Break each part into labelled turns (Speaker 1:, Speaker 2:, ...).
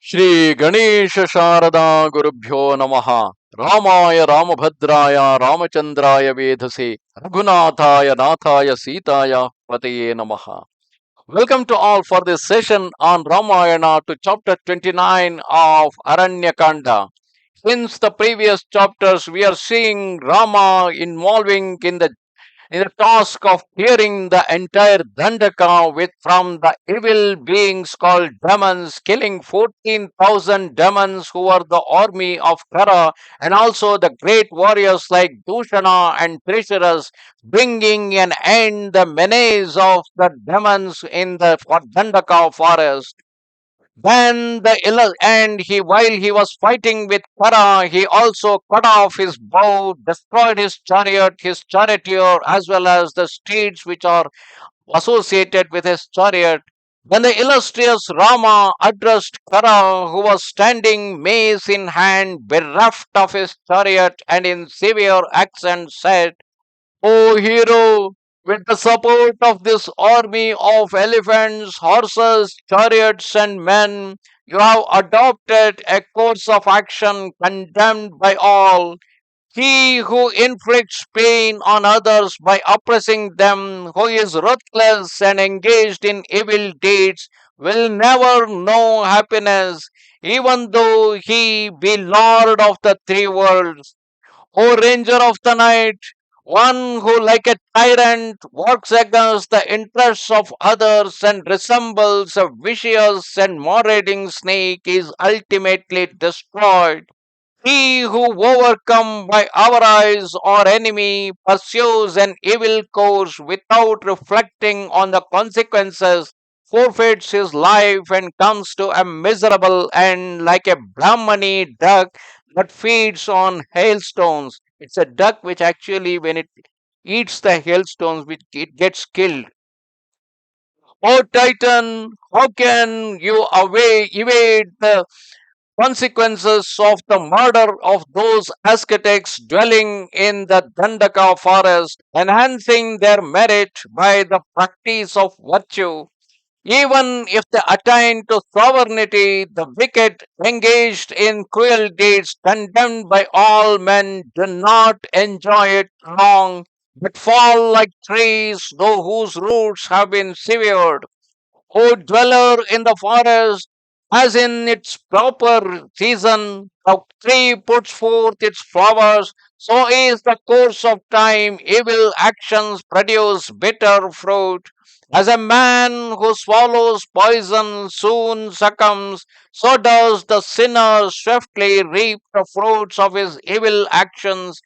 Speaker 1: Shri Ganesha Sharada Gurubhyo Namaha Ramaya Ramabhadraya Ramachandraya Vedhase Raghunathaya Nathaya Sitaya Pataye Namaha. Welcome to all for this session on Ramayana to chapter 29 of Aranya Kanda. Since the previous chapters, we are seeing Rama involving in the task of clearing the entire Dandaka with from the evil beings called demons, killing 14,000 demons who were the army of Khara, and also the great warriors like Dushana and Trishras, bringing an end the menace of the demons in the Dandaka forest. Then and he while he was fighting with Kara, he also cut off his bow, destroyed his charioteer, as well as the steeds which are associated with his chariot. Then the illustrious Rama addressed Kara, who was standing mace in hand, bereft of his chariot, and in severe accent said, "O hero, with the support of this army of elephants, horses, chariots, and men, you have adopted a course of action condemned by all. He who inflicts pain on others by oppressing them, who is ruthless and engaged in evil deeds, will never know happiness, even though he be lord of the three worlds. O ranger of the night, one who, like a tyrant, works against the interests of others and resembles a vicious and marauding snake, is ultimately destroyed. He who, overcome by avarice or enemy, pursues an evil course without reflecting on the consequences, forfeits his life and comes to a miserable end like a Brahmani duck that feeds on hailstones. It's a duck which actually, when it eats the hailstones, which it gets killed. O Titan, how can you evade the consequences of the murder of those ascetics dwelling in the Dandaka forest, enhancing their merit by the practice of virtue? Even if they attain to sovereignty, the wicked engaged in cruel deeds, condemned by all men, do not enjoy it long, but fall like trees, though whose roots have been severed. O dweller in the forest, as in its proper season, the tree puts forth its flowers, so is the course of time. Evil actions produce bitter fruit. As a man who swallows poison soon succumbs, so does the sinner swiftly reap the fruits of his evil actions.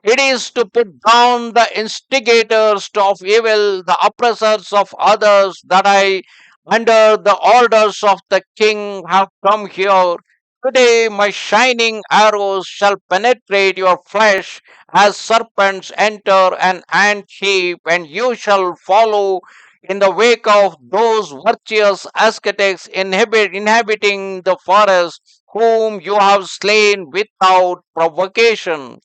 Speaker 1: It is to put down the instigators of evil, the oppressors of others, that I, under the orders of the king, have come here. Today my shining arrows shall penetrate your flesh as serpents enter an ant heap, and you shall follow in the wake of those virtuous ascetics inhabiting the forest, whom you have slain without provocation.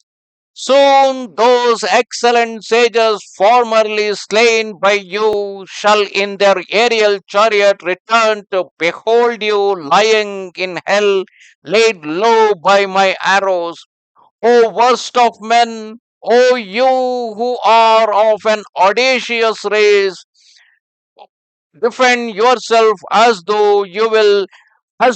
Speaker 1: Soon those excellent sages formerly slain by you shall in their aerial chariot return to behold you lying in hell, laid low by my arrows. O worst of men, O you who are of an audacious race, defend yourself as you will. I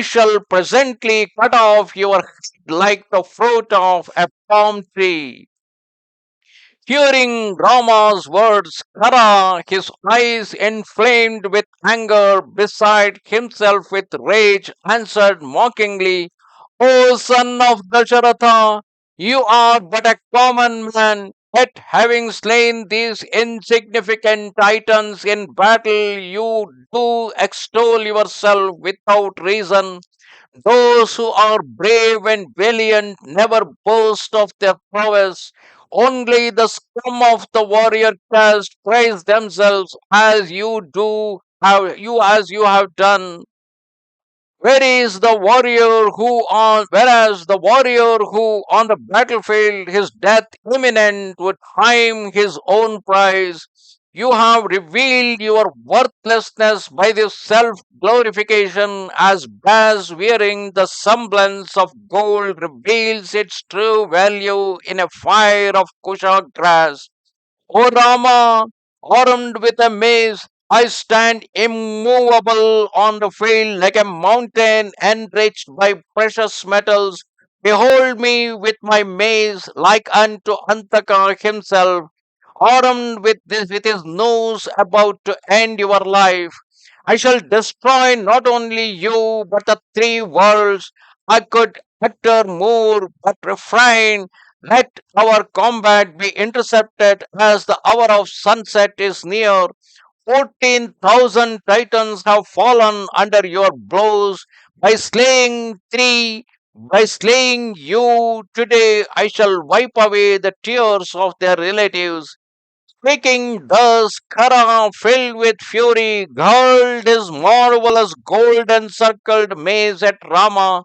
Speaker 1: shall presently cut off your head like the fruit of a palm tree. Hearing Rama's words, Kara, his eyes inflamed with anger, beside himself with rage, answered mockingly, O son of Dasharatha, you are but a common man, yet having slain these insignificant titans in battle, you do extol yourself without reason. Those who are brave and valiant never boast of their prowess. Only the scum of the warrior caste praise themselves as you have done. Whereas the warrior who on the battlefield his death imminent would time his own prize. You have revealed your worthlessness by this self glorification as brass wearing the semblance of gold reveals its true value in a fire of kusha grass. O Rama, armed with a mace, I stand immovable on the field like a mountain enriched by precious metals. Behold me with my mace like unto Antaka himself, armed with his nose about to end your life. I shall destroy not only you but the three worlds. I could utter more, but refrain. Let our combat be intercepted as the hour of sunset is near. 14,000 titans have fallen under your blows. By slaying three, by slaying you today, I shall wipe away the tears of their relatives. Speaking thus, Khara, filled with fury, hurled his marvelous gold encircled mace at Rama,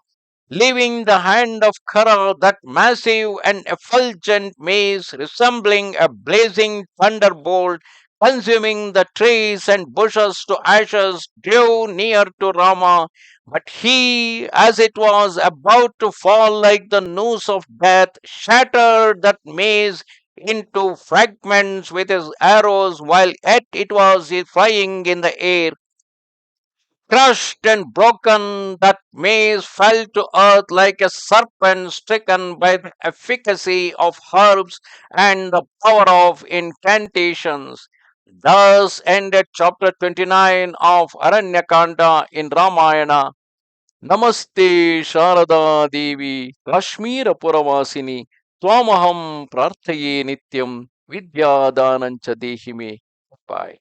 Speaker 1: leaving the hand of Khara, that massive and effulgent mace, resembling a blazing thunderbolt, consuming the trees and bushes to ashes, drew near to Rama. But he, as it was about to fall like the noose of death, shattered that mace into fragments with his arrows, while yet it was flying in the air. Crushed and broken, that mace fell to earth like a serpent stricken by the efficacy of herbs and the power of incantations. Thus ended chapter 29 of Aranya Kanda in Ramayana. Namaste Sharada Devi Kashmira Puravasini Twamaham Prarthaye Nityam Vidya Danancha Dehime. Bye.